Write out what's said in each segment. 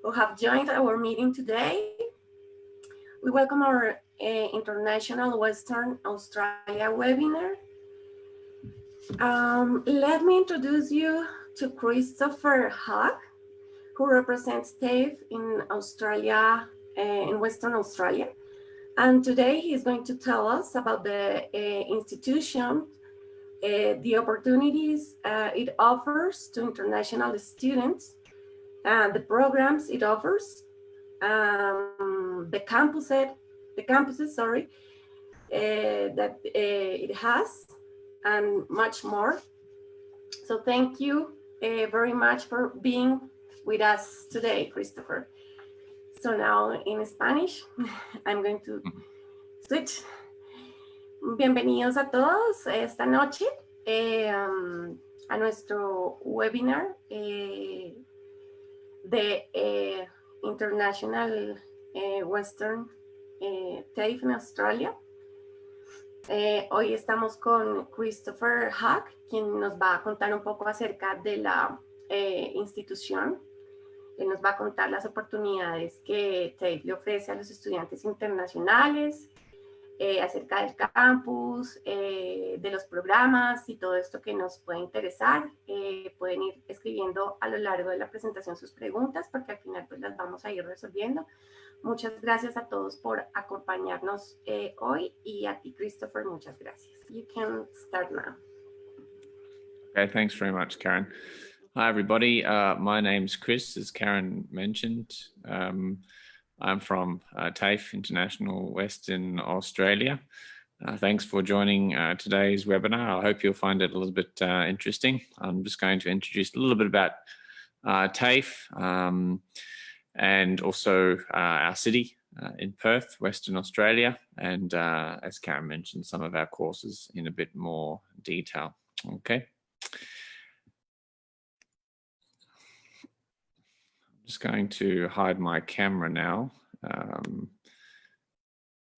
who have joined our meeting today. We welcome our International Western Australia webinar. Let me introduce you to Christopher Huck, who represents Tafe in Australia, in Western Australia. And today he's going to tell us about the institution, the opportunities it offers to international students, the programs it offers, the campuses, that it has, and much more. So thank you very much for being with us today, Christopher. So now in Spanish, I'm going to switch. Bienvenidos a todos esta noche a nuestro webinar de International Western Tafe en Australia. Hoy estamos con Christopher Huck, quien nos va a contar un poco acerca de la institución. Él nos va a contar las oportunidades que Tafe le ofrece a los estudiantes internacionales, acerca del campus, de los programas y todo esto que nos puede interesar. Pueden ir escribiendo a lo largo de la presentación sus preguntas, porque al final pues las vamos a ir resolviendo. Muchas gracias a todos por acompañarnos hoy, y a ti, Christopher, muchas gracias. You can start now. Okay, thanks very much, Karen. Hi, everybody. My name's Chris, as Karen mentioned. I'm from Tafe, International Western Australia. Thanks for joining today's webinar. I hope you'll find it a little bit interesting. I'm just going to introduce a little bit about Tafe and also our city in Perth, Western Australia, and as Karen mentioned, some of our courses in a bit more detail. Okay. Just going to hide my camera now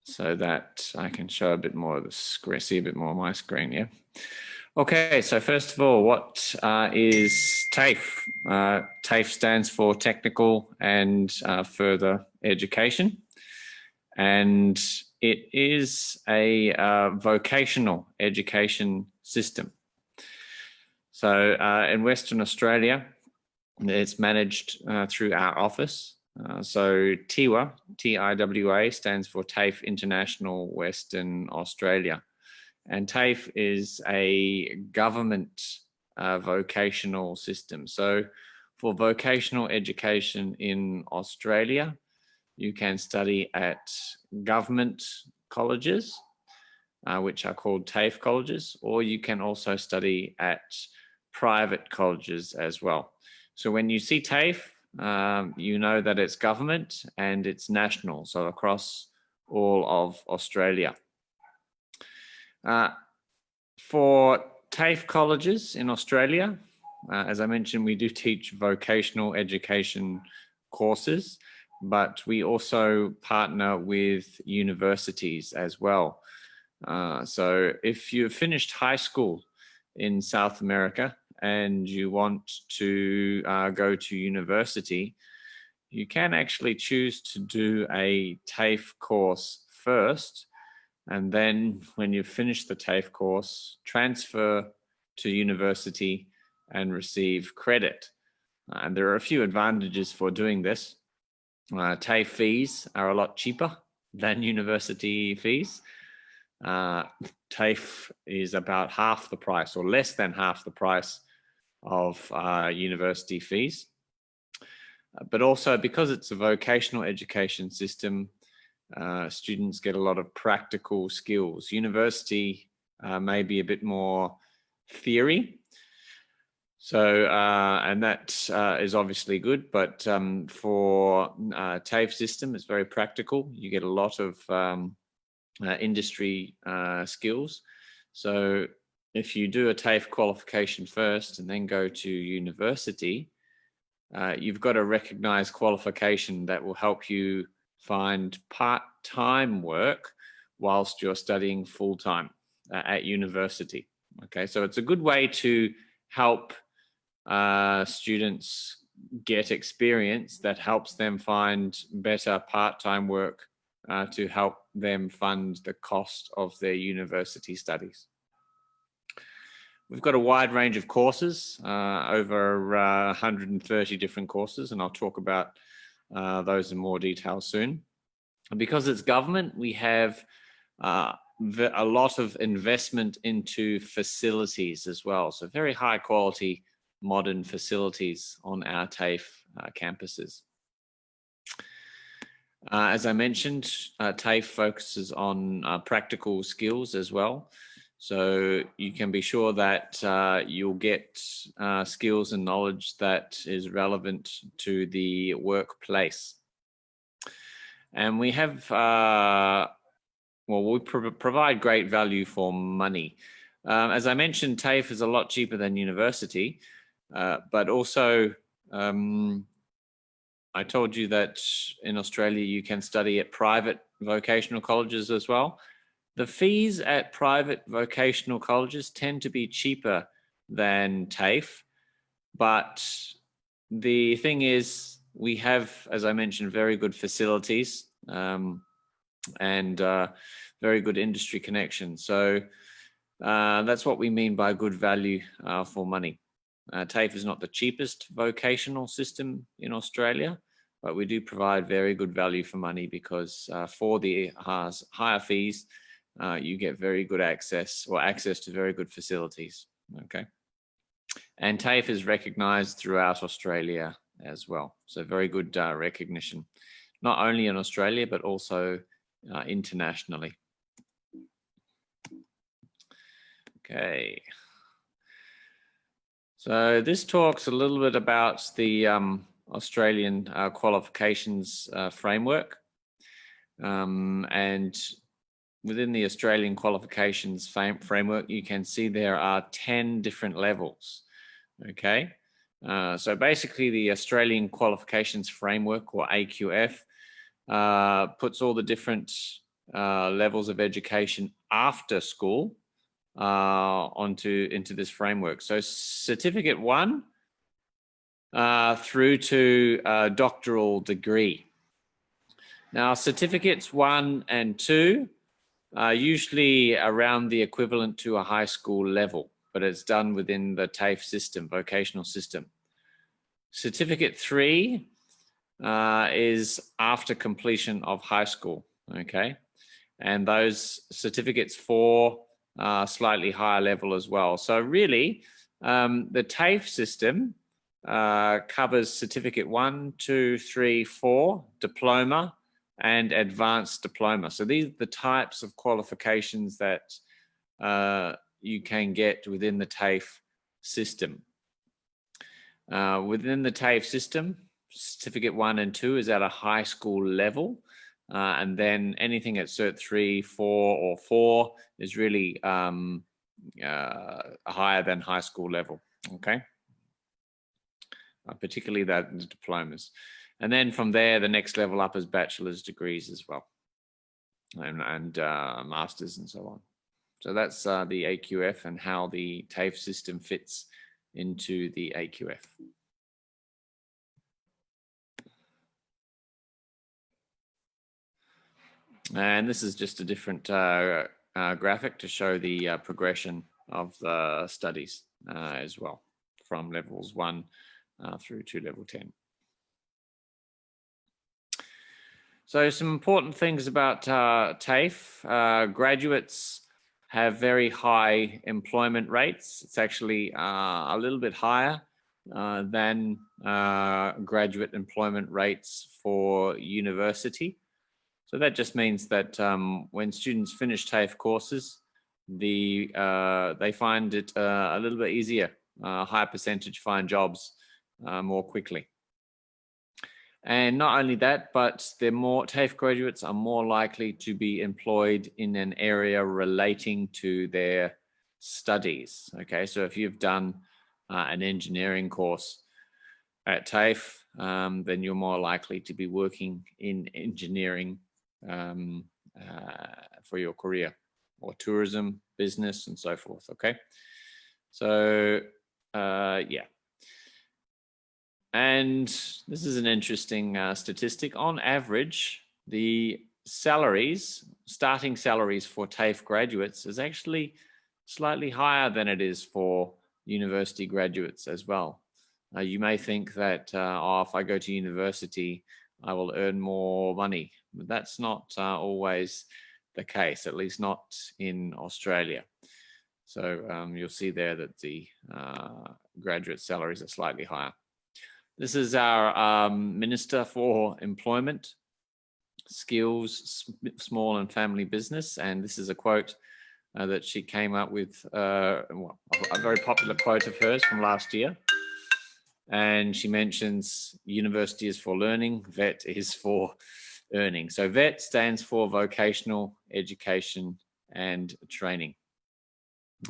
so that I can show a bit more of the screen, see a bit more of my screen. Yeah. Okay, so first of all, what is Tafe? Tafe stands for Technical and Further Education, and it is a vocational education system. So in Western Australia, it's managed through our office. So TIWA, T-I-W-A, stands for Tafe International Western Australia. And Tafe is a government vocational system. So for vocational education in Australia, you can study at government colleges, which are called Tafe colleges, or you can also study at private colleges as well. So when you see Tafe, you know that it's government and it's national, so across all of Australia. For Tafe colleges in Australia, as I mentioned, we do teach vocational education courses, but we also partner with universities as well. So if you've finished high school in South America and you want to go to university, you can actually choose to do a TAFE course first, and then when you finish the TAFE course, transfer to university and receive credit. And there are a few advantages for doing this. TAFE fees are a lot cheaper than university fees. TAFE is about half the price, or less than half the price of university fees. But also, because it's a vocational education system, students get a lot of practical skills. University may be a bit more theory. So, and that is obviously good, but for TAFE system, it's very practical. You get a lot of industry skills. So if you do a TAFE qualification first and then go to university, you've got a recognized qualification that will help you find part-time work whilst you're studying full-time at university. Okay, so it's a good way to help students get experience that helps them find better part-time work to help them fund the cost of their university studies. We've got a wide range of courses, over 130 different courses, and I'll talk about those in more detail soon. And because it's government, we have a lot of investment into facilities as well. So very high quality modern facilities on our Tafe campuses. As I mentioned, Tafe focuses on practical skills as well. So you can be sure that you'll get skills and knowledge that is relevant to the workplace. And we have, we provide great value for money. As I mentioned, Tafe is a lot cheaper than university, but also I told you that in Australia you can study at private vocational colleges as well. The fees at private vocational colleges tend to be cheaper than Tafe, but the thing is we have, as I mentioned, very good facilities and very good industry connections. So that's what we mean by good value for money. Tafe is not the cheapest vocational system in Australia, but we do provide very good value for money because for the higher fees, you get very good access to very good facilities. Okay. And Tafe is recognized throughout Australia as well. So very good recognition, not only in Australia, but also internationally. Okay. So this talks a little bit about the Australian qualifications framework. And within the Australian qualifications framework, you can see there are 10 different levels. Okay. So basically the Australian qualifications framework, or AQF, puts all the different levels of education after school into this framework. So certificate 1 through to doctoral degree. Now certificates 1 and 2 are usually around the equivalent to a high school level, but it's done within the TAFE system, vocational system. Certificate 3 is after completion of high school, okay? And those certificates 4 are slightly higher level as well. So really, the TAFE system covers certificate 1, 2, 3, 4, diploma, and advanced diploma. So these are the types of qualifications that you can get within the TAFE system. Within the TAFE system, certificate 1 and 2 is at a high school level. And then anything at Cert 3, 4, or 4 is really higher than high school level, okay? Particularly the diplomas. And then from there, the next level up is bachelor's degrees as well, and masters and so on. So that's the AQF and how the TAFE system fits into the AQF. And this is just a different graphic to show the progression of the studies as well, from levels 1 through to level 10. So some important things about TAFE. Graduates have very high employment rates. It's actually a little bit higher than graduate employment rates for university. So that just means that when students finish TAFE courses, they find it a little bit easier, higher percentage find jobs more quickly. And not only that, but TAFE graduates are more likely to be employed in an area relating to their studies. Okay, so if you've done an engineering course at TAFE, then you're more likely to be working in engineering for your career, or tourism, business, and so forth. Okay, so yeah. And this is an interesting statistic. On average, the salaries, starting salaries for TAFE graduates is actually slightly higher than it is for university graduates as well. You may think that oh, if I go to university, I will earn more money, but that's not always the case, at least not in Australia. So you'll see there that the graduate salaries are slightly higher. This is our Minister for Employment, Skills, Small and Family Business. And this is a quote that she came up with, a very popular quote of hers from last year. And she mentions university is for learning, VET is for earning. So VET stands for Vocational Education and Training.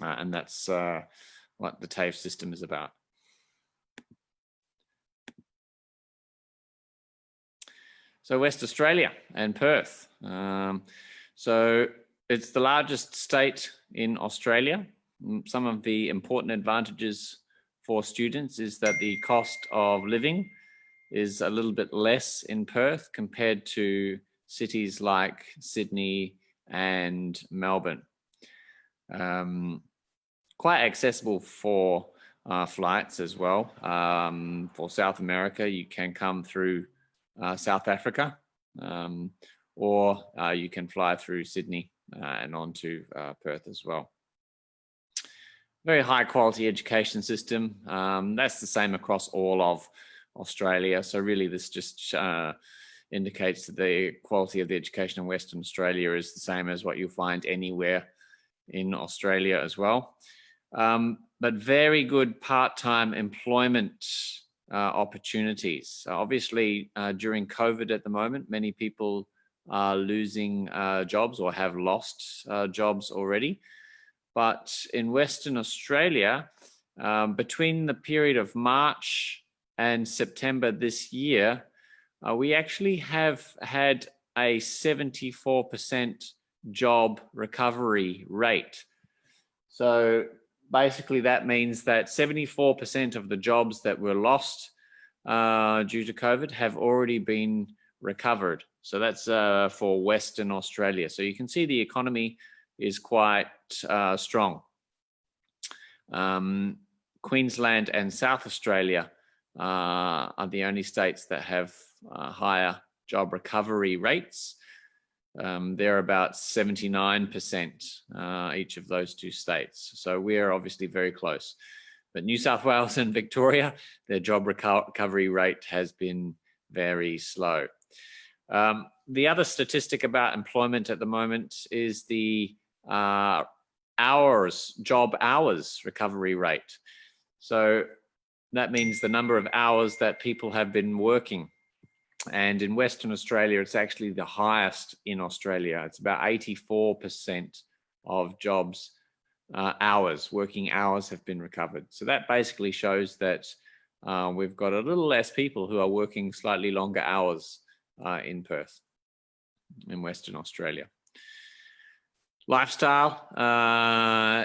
And that's what the TAFE system is about. So West Australia and Perth. So it's the largest state in Australia. Some of the important advantages for students is that the cost of living is a little bit less in Perth compared to cities like Sydney and Melbourne. Quite accessible for flights as well. For South America, you can come through South Africa, or you can fly through Sydney and on to Perth as well. Very high quality education system. That's the same across all of Australia. So really this just indicates that the quality of the education in Western Australia is the same as what you'll find anywhere in Australia as well. But very good part-time employment opportunities. Obviously, during COVID at the moment, many people are losing jobs or have lost jobs already. But in Western Australia, between the period of March and September this year, we actually have had a 74% job recovery rate. So basically that means that 74% of the jobs that were lost due to COVID have already been recovered. So that's for Western Australia. So you can see the economy is quite strong. Queensland and South Australia are the only states that have higher job recovery rates. They're about 79% each of those two states. So we're obviously very close. But New South Wales and Victoria, their job recovery rate has been very slow. The other statistic about employment at the moment is the job hours recovery rate. So that means the number of hours that people have been working. And in Western Australia, it's actually the highest in Australia. It's about 84% of jobs, working hours have been recovered. So that basically shows that we've got a little less people who are working slightly longer hours in Perth, in Western Australia. Lifestyle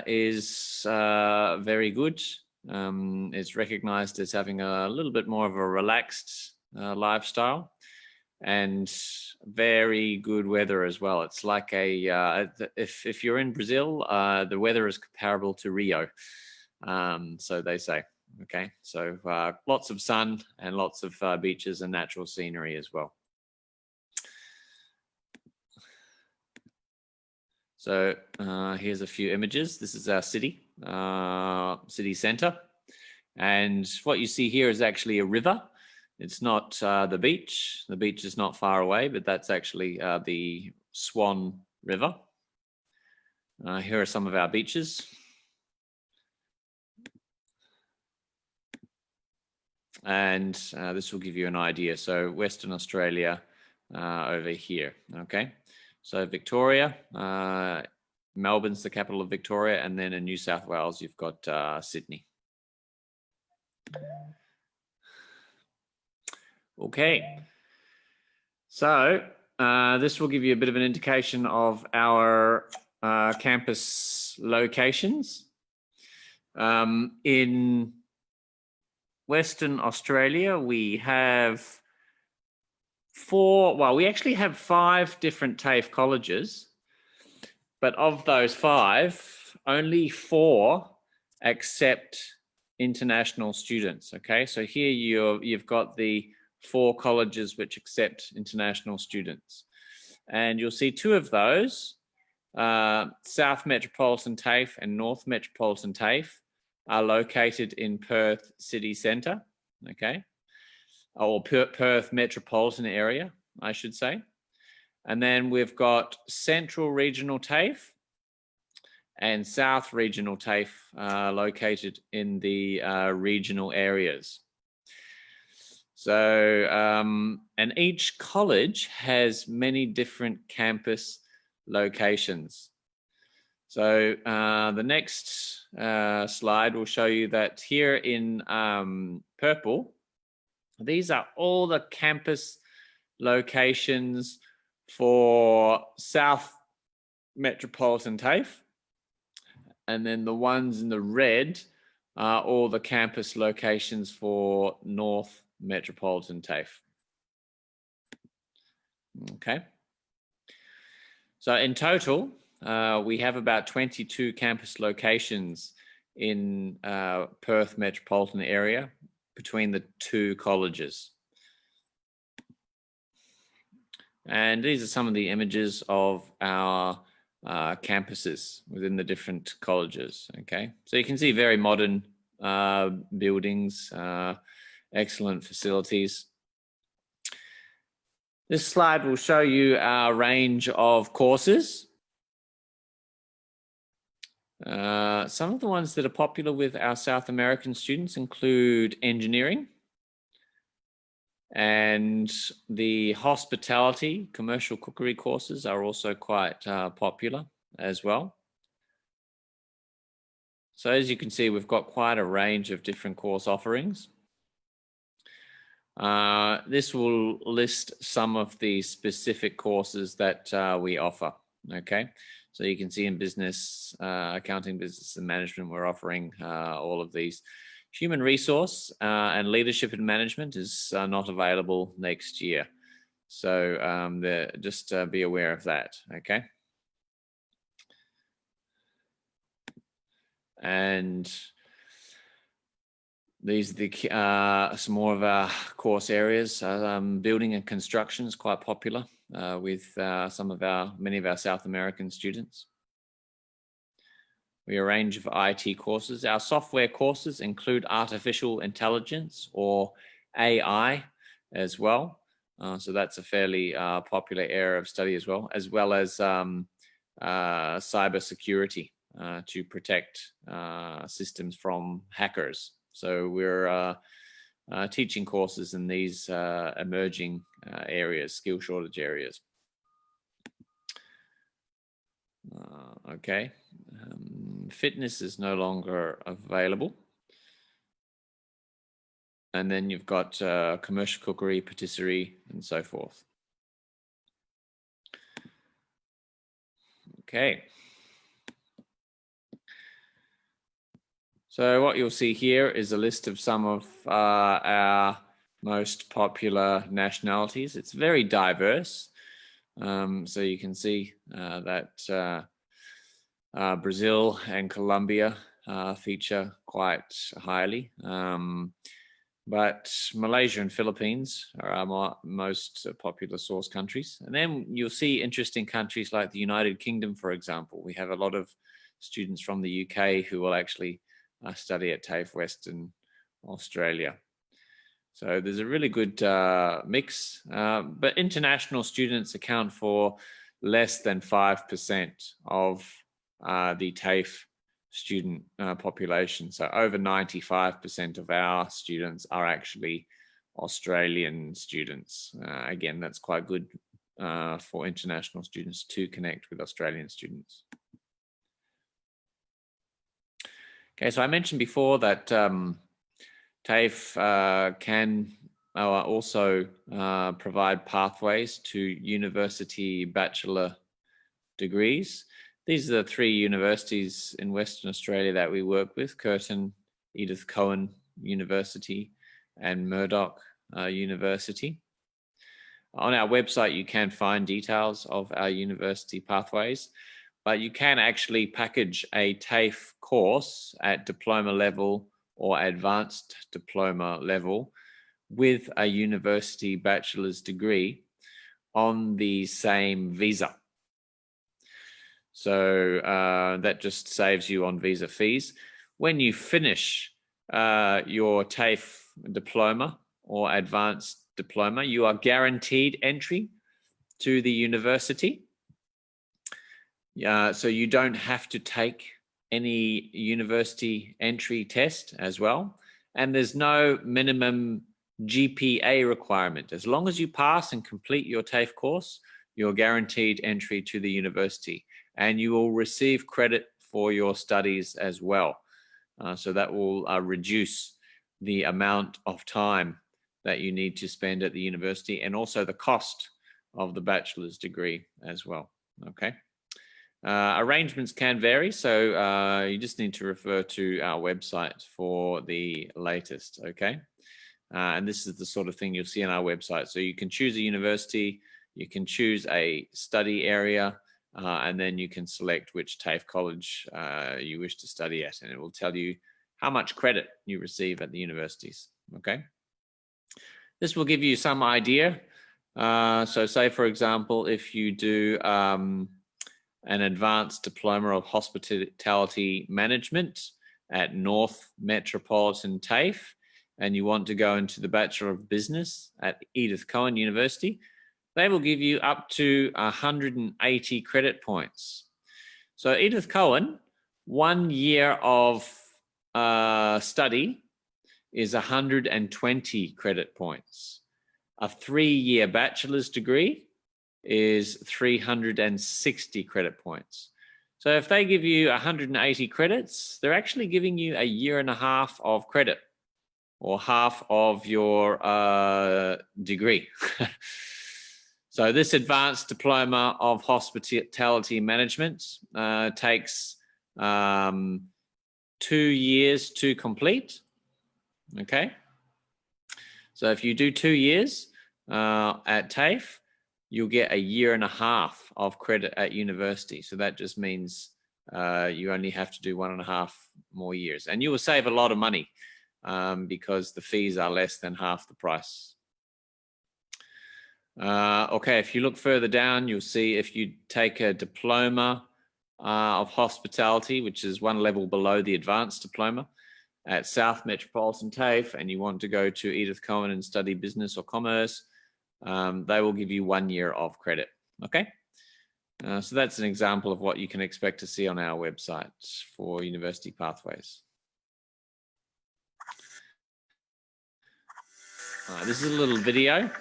is very good. It's recognized as having a little bit more of a relaxed lifestyle and very good weather as well. It's like if you're in Brazil, the weather is comparable to Rio, so they say. Okay, so lots of sun and lots of beaches and natural scenery as well. So here's a few images. This is our city center, and what you see here is actually a river. It's not the beach. The beach is not far away, but that's actually the Swan River. Here are some of our beaches. And this will give you an idea. So Western Australia over here, okay? So Victoria, Melbourne's the capital of Victoria, and then in New South Wales, you've got Sydney. Okay, so this will give you a bit of an indication of our campus locations. In Western Australia, we have we actually have 5 different TAFE colleges, but of those 5, only 4 accept international students. Okay, so here you've got the 4 colleges which accept international students, and you'll see 2 of those, South Metropolitan TAFE and North Metropolitan TAFE, are located in Perth city centre. Okay, or Perth metropolitan area, I should say. And then we've got Central Regional TAFE and South Regional TAFE located in the regional areas. So, and each college has many different campus locations. So the next slide will show you that here in purple, these are all the campus locations for South Metropolitan TAFE. And then the ones in the red are all the campus locations for North Metropolitan TAFE. Okay. So in total, we have about 22 campus locations in Perth metropolitan area between the 2 colleges. And these are some of the images of our campuses within the different colleges. Okay, so you can see very modern buildings, excellent facilities. This slide will show you our range of courses. Some of the ones that are popular with our South American students include engineering, and the hospitality, commercial cookery courses are also quite popular as well. So as you can see, we've got quite a range of different course offerings. This will list some of the specific courses that we offer. Okay, so you can see in business, accounting, business and management, we're offering all of these. Human resource and leadership and management is not available next year. So just be aware of that, okay? And these are some more of our course areas. Building and construction is quite popular with many of our South American students. We have a range of IT courses. Our software courses include artificial intelligence or AI as well. So that's a fairly popular area of study as well as cyber security to protect systems from hackers. So we're teaching courses in these emerging areas, skill shortage areas. Okay, fitness is no longer available. And then you've got commercial cookery, patisserie, and so forth. Okay. So what you'll see here is a list of some of our most popular nationalities. It's very diverse. So you can see that Brazil and Colombia feature quite highly. But Malaysia and Philippines are our most popular source countries. And then you'll see interesting countries like the United Kingdom, for example. We have a lot of students from the UK who will actually study at TAFE Western Australia. So there's a really good mix, but international students account for less than 5% of the TAFE student population. So over 95% of our students are actually Australian students. Again, that's quite good for international students to connect with Australian students. Okay, so I mentioned before that TAFE can also provide pathways to university bachelor degrees. These are the 3 universities in Western Australia that we work with: Curtin, Edith Cowan University, and Murdoch University. On our website, you can find details of our university pathways, but you can actually package a TAFE course at diploma level or advanced diploma level with a university bachelor's degree on the same visa. So that just saves you on visa fees. When you finish your TAFE diploma or advanced diploma, you are guaranteed entry to the university. So you don't have to take any university entry test as well. And there's no minimum GPA requirement. As long as you pass and complete your TAFE course, you're guaranteed entry to the university, and you will receive credit for your studies as well. So that will reduce the amount of time that you need to spend at the university, and also the cost of the bachelor's degree as well. Okay. Arrangements can vary, so you just need to refer to our website for the latest. Okay. And this is the sort of thing you'll see on our website. So you can choose a university, you can choose a study area, and then you can select which TAFE college you wish to study at, and it will tell you how much credit you receive at the universities. Okay. This will give you some idea. So say, for example, if you do an advanced diploma of hospitality management at North Metropolitan Tafe, and you want to go into the Bachelor of Business at Edith Cowan University, they will give you up to 180 credit points. So Edith Cowan, 1 year of study is 120 credit points. A 3-year bachelor's degree is 360 credit points. So if they give you 180 credits, they're actually giving you a 1.5 years of credit, or half of your degree. So this advanced diploma of hospitality management takes 2 years to complete. Okay. So if you do 2 years at TAFE, you'll get a 1.5 years of credit at university. So that just means you only have to do 1.5 more years, and you will save a lot of money because the fees are less than half the price. Okay, if you look further down, you'll see if you take a diploma of hospitality, which is one level below the advanced diploma, at South Metropolitan TAFE, and you want to go to Edith Cowan and study business or commerce, they will give you 1 year of credit. Okay, so that's an example of what you can expect to see on our website for university pathways. This is a little video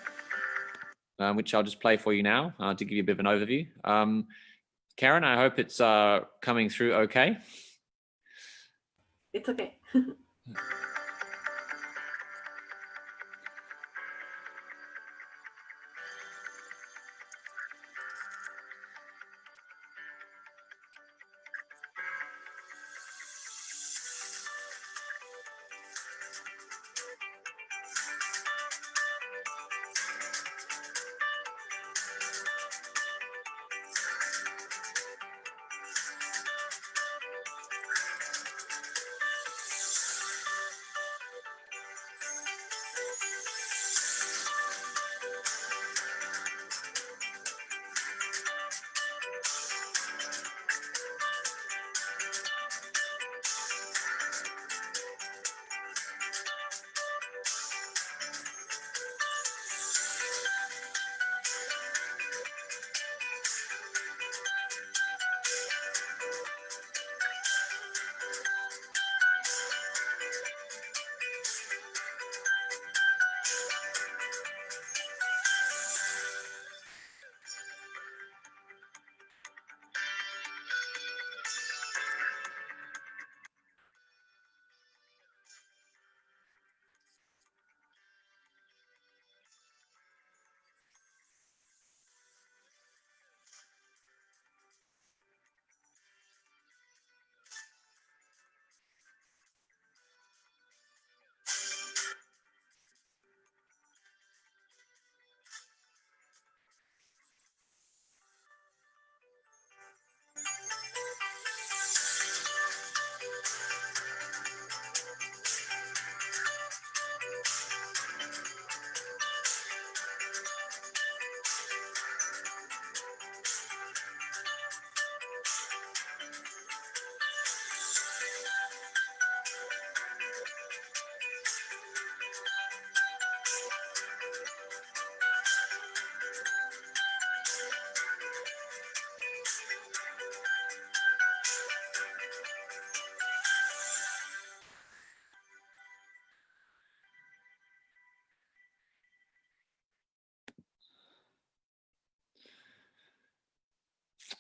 which I'll just play for you now to give you a bit of an overview. Karen, I hope it's coming through okay. It's okay.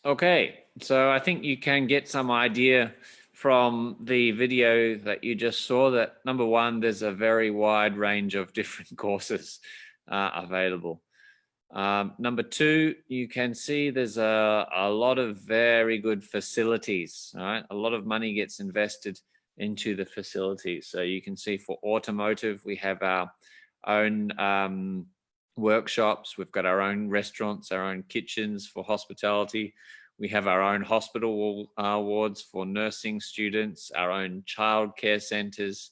Okay, so I think you can get some idea from the video that you just saw that number one, there's a very wide range of different courses available. Number two, you can see there's a lot of very good facilities, all right? A lot of money gets invested into the facilities. So you can see for automotive, we have our own workshops. We've got our own restaurants, our own kitchens for hospitality. We have our own hospital wards for nursing students, our own childcare centres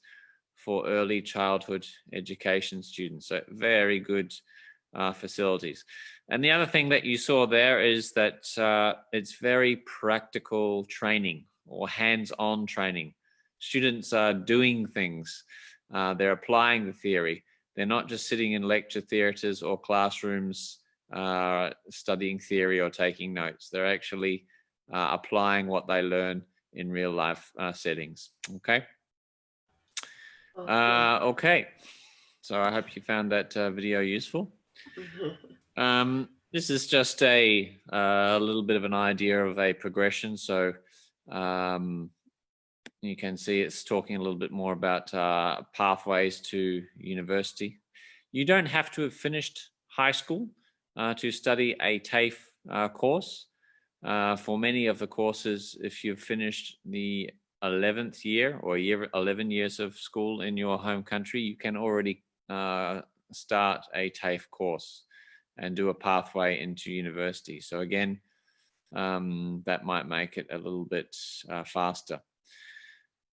for early childhood education students. So very good facilities. And the other thing that you saw there is that it's very practical training or hands-on training. Students are doing things. They're applying the theory. They're not just sitting in lecture theatres or classrooms studying theory or taking notes. They're actually applying what they learn in real life settings. Okay. Okay. So I hope you found that video useful. This is just a little bit of an idea of a progression. So you can see it's talking a little bit more about pathways to university. You don't have to have finished high school to study a TAFE course. For many of the courses, if you've finished the 11th year or 11 years of school in your home country, you can already start a TAFE course and do a pathway into university. So again, that might make it a little bit faster.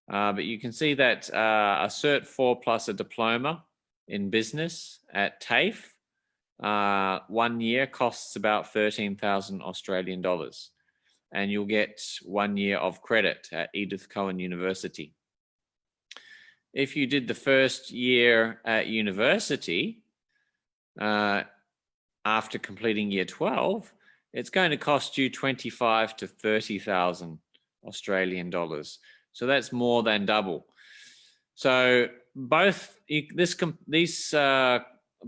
But you can see that a Cert 4 plus a diploma in business at TAFE, 1 year costs about 13,000 Australian dollars. And you'll get 1 year of credit at Edith Cowan University. If you did the first year at university, after completing year 12, it's going to cost you 25 to 30,000 Australian dollars. So that's more than double. So both these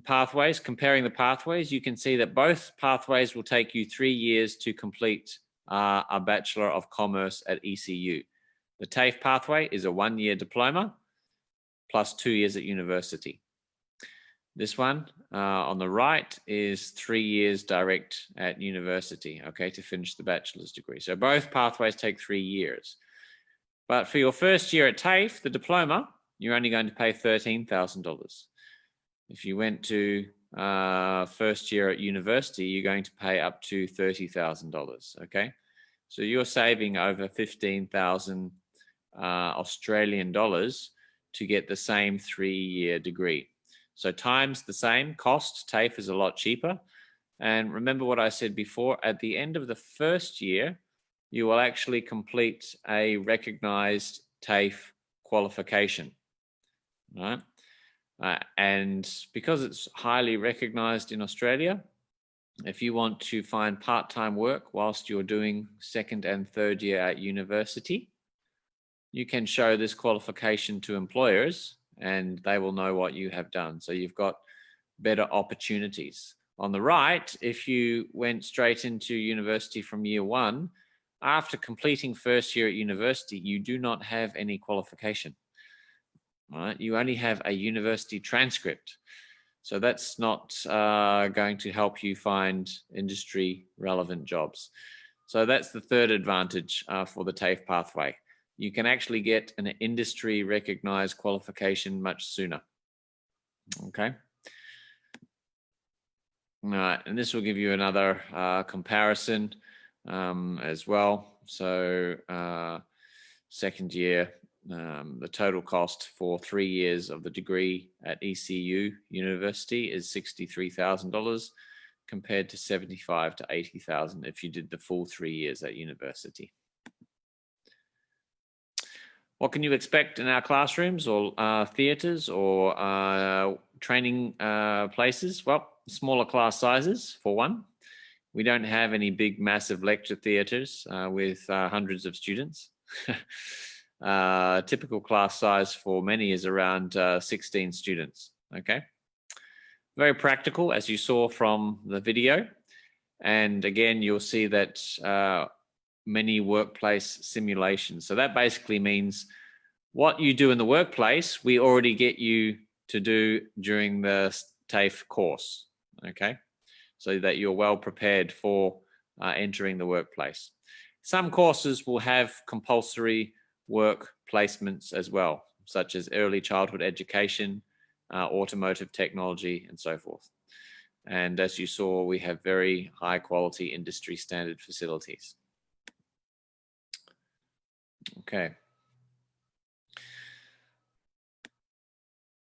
pathways, comparing the pathways, you can see that both pathways will take you 3 years to complete a Bachelor of Commerce at ECU. The TAFE pathway is a 1 year diploma plus 2 years at university. This one on the right is 3 years direct at university, okay, to finish the bachelor's degree. So both pathways take 3 years. But for your first year at TAFE, the diploma, you're only going to pay $13,000. If you went to first year at university, you're going to pay up to $30,000, okay? So you're saving over 15,000 Australian dollars to get the same 3-year degree. So times the same cost, TAFE is a lot cheaper. And remember what I said before, at the end of the first year, you will actually complete a recognized TAFE qualification, right? And because it's highly recognized in Australia, if you want to find part-time work whilst you're doing second and third year at university, you can show this qualification to employers and they will know what you have done. So you've got better opportunities. On the right, if you went straight into university from year 1, after completing first year at university, you do not have any qualification. Right? You only have a university transcript. So that's not going to help you find industry relevant jobs. So that's the third advantage for the TAFE pathway. You can actually get an industry recognized qualification much sooner. Okay. All right, and this will give you another comparison as well. So second year, the total cost for 3 years of the degree at ECU University is $63,000 compared to $75,000 to $80,000 if you did the full 3 years at university. What can you expect in our classrooms or theatres or training places? Well, smaller class sizes for one. We don't have any big, massive lecture theatres with hundreds of students. Typical class size for many is around 16 students, okay? Very practical, as you saw from the video. And again, you'll see that many workplace simulations. So that basically means what you do in the workplace, we already get you to do during the Tafe course, okay? So that you're well prepared for entering the workplace. Some courses will have compulsory work placements as well, such as early childhood education, automotive technology, and so forth. And as you saw, we have very high quality industry standard facilities. Okay.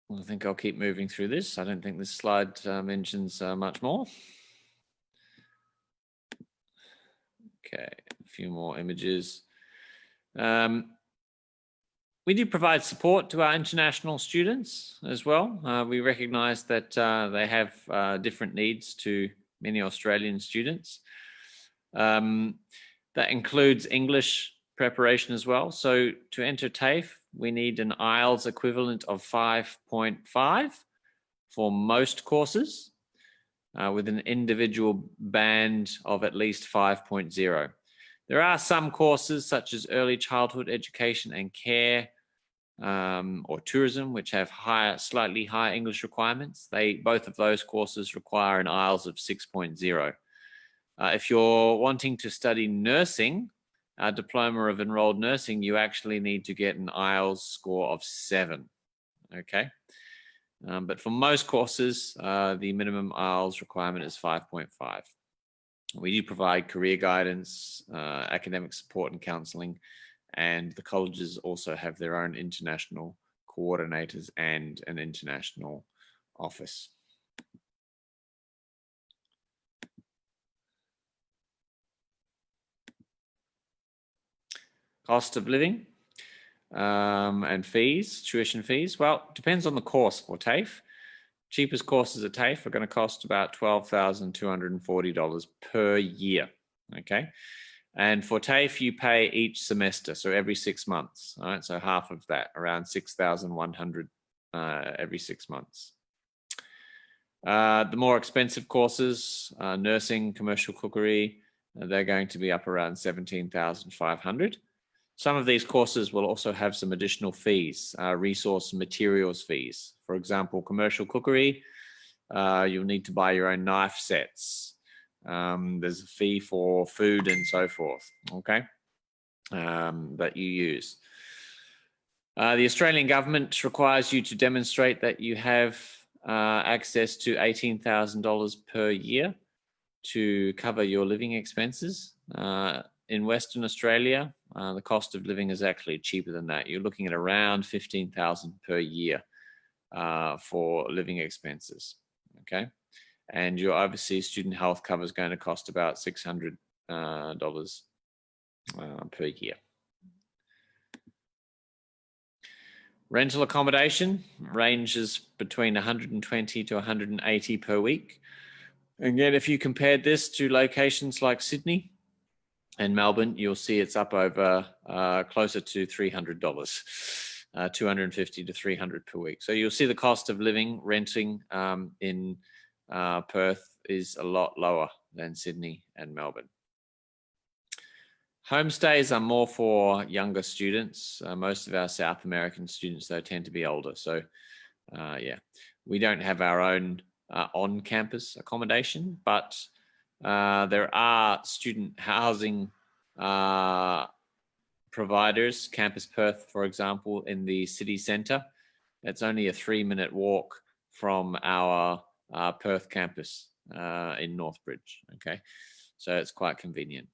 Well, I think I'll keep moving through this. I don't think this slide mentions much more. Okay, a few more images. We do provide support to our international students as well. We recognize that they have different needs to many Australian students. That includes English preparation as well. So to enter TAFE, we need an IELTS equivalent of 5.5 for most courses, with an individual band of at least 5.0. There are some courses such as early childhood education and care, or tourism, which have slightly higher English requirements. Both of those courses require an IELTS of 6.0. If you're wanting to study nursing, a diploma of enrolled nursing, you actually need to get an IELTS score of 7. Okay. But for most courses, the minimum IELTS requirement is 5.5. We do provide career guidance, academic support and counseling, and the colleges also have their own international coordinators and an international office. Cost of living and fees, tuition fees. Well, it depends on the course for TAFE. Cheapest courses at TAFE are going to cost about $12,240 per year. Okay. And for TAFE, you pay each semester, so every 6 months. All right, so half of that, around $6,100 every 6 months. The more expensive courses, nursing, commercial cookery, they're going to be up around $17,500. Some of these courses will also have some additional fees, resource and materials fees. For example, commercial cookery, you'll need to buy your own knife sets. There's a fee for food and so forth, okay, that you use. The Australian government requires you to demonstrate that you have access to $18,000 per year to cover your living expenses. In Western Australia, the cost of living is actually cheaper than that. You're looking at around $15,000 per year for living expenses, okay? And your overseas student health cover is going to cost about $600 per year. Rental accommodation ranges between 120 to 180 per week. Again, if you compared this to locations like Sydney and Melbourne, you'll see it's up over closer to $300, 250 to 300 per week. So you'll see the cost of living, renting in Perth is a lot lower than Sydney and Melbourne. Homestays are more for younger students. Most of our South American students, though, tend to be older. So, yeah, we don't have our own on-campus accommodation, but there are student housing providers, Campus Perth, for example, in the city centre. It's only a 3-minute walk from our Perth campus in Northbridge, okay? So it's quite convenient.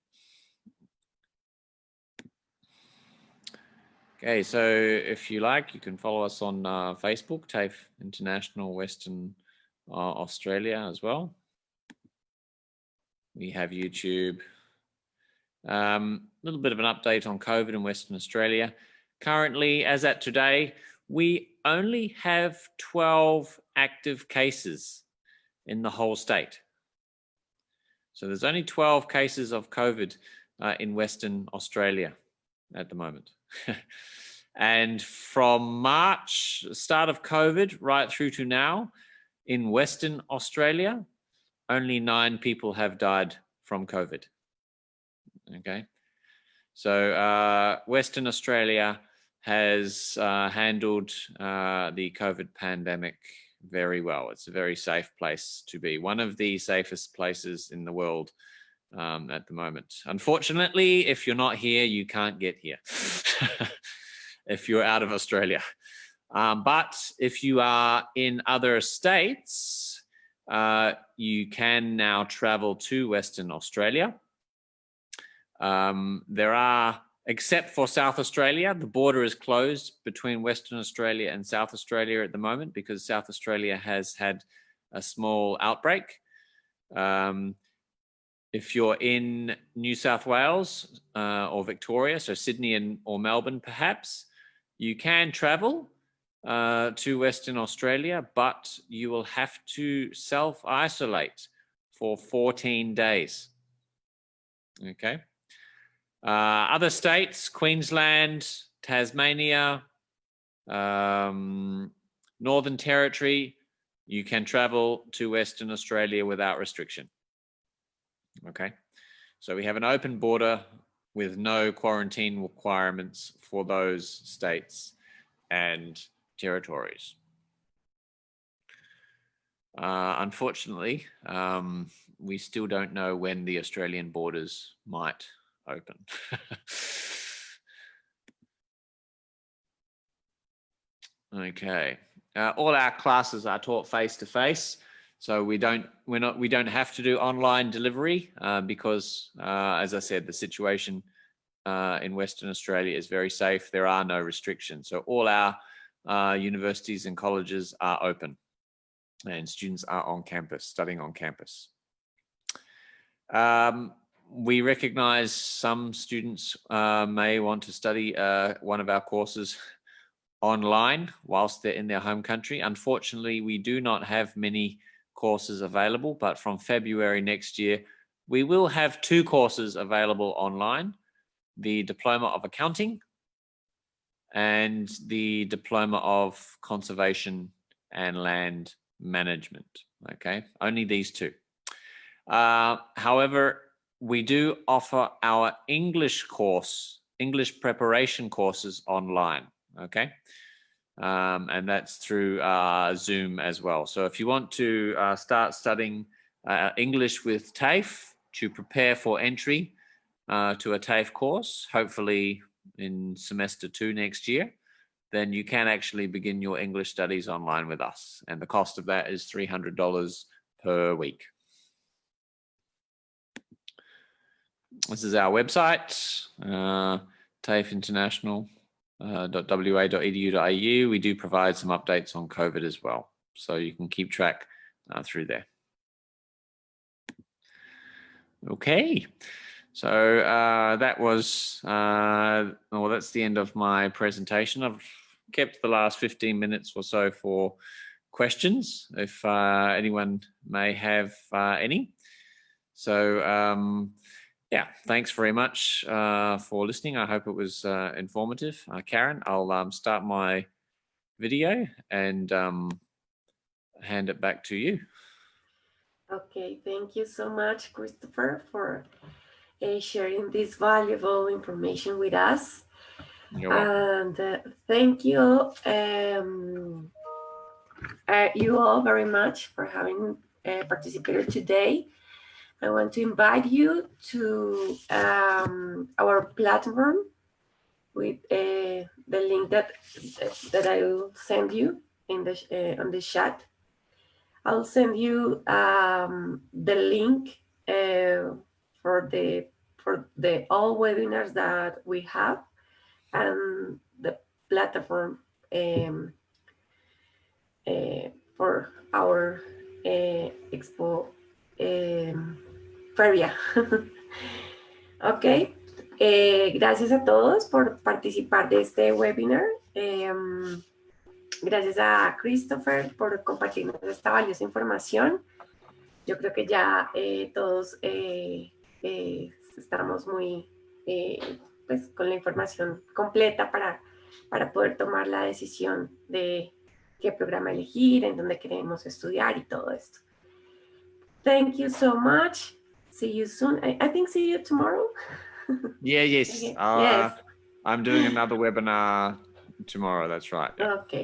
Okay, so if you like, you can follow us on Facebook, TAFE International Western Australia as well. We have YouTube. A little bit of an update on COVID in Western Australia. Currently, as at today, we only have 12 active cases in the whole state. So there's only 12 cases of COVID in Western Australia at the moment. And from March, start of COVID, right through to now, in Western Australia, only 9 people have died from COVID. Okay. So Western Australia has handled the COVID pandemic very well. It's a very safe place to be. One of the safest places in the world at the moment. Unfortunately, if you're not here, you can't get here if you're out of Australia. But if you are in other states, you can now travel to Western Australia. There are, except for South Australia, the border is closed between Western Australia and South Australia at the moment because South Australia has had a small outbreak. If you're in New South Wales or Victoria, so Sydney or Melbourne perhaps, you can travel to Western Australia, but you will have to self-isolate for 14 days. Okay. Other states, Queensland, Tasmania, Northern Territory, you can travel to Western Australia without restriction. Okay, so we have an open border with no quarantine requirements for those states and territories. Unfortunately, we still don't know when the Australian borders might open. Okay, all our classes are taught face to face, so we don't have to do online delivery because, as I said, the situation in Western Australia is very safe. There are no restrictions, so all our universities and colleges are open, and students are on campus, studying on campus. We recognize some students may want to study one of our courses online whilst they're in their home country. Unfortunately, we do not have many courses available, but from February next year, we will have 2 courses available online: the Diploma of Accounting and the Diploma of Conservation and Land Management. Okay, only these 2. However, we do offer our English preparation courses online. Okay, and that's through Zoom as well. So if you want to start studying English with Tafe to prepare for entry to a Tafe course, hopefully in semester 2 next year, then you can actually begin your English studies online with us. And the cost of that is $300 per week. This is our website, tafeinternational.wa.edu.au. We do provide some updates on COVID as well, so you can keep track through there. Okay, so that was, well, that's the end of my presentation. I've kept the last 15 minutes or so for questions, if anyone may have any. So, yeah, thanks very much for listening. I hope it was informative. Karen, I'll start my video and hand it back to you. Okay, thank you so much, Christopher, for sharing this valuable information with us. You're welcome. And thank you, you all very much for having participated today. I want to invite you to our platform with the link that I will send you in the on the chat. I'll send you the link for the all webinars that we have and the platform for our expo feria. Ok, gracias a todos por participar de este webinar. Gracias a Christopher por compartirnos esta valiosa información. Yo creo que ya todos estamos muy pues, con la información completa para poder tomar la decisión de qué programa elegir, en dónde queremos estudiar y todo esto. Thank you so much. see you soon. I think see you tomorrow. Yes. Okay. Yes. I'm doing another webinar tomorrow. That's right. Yeah. Okay.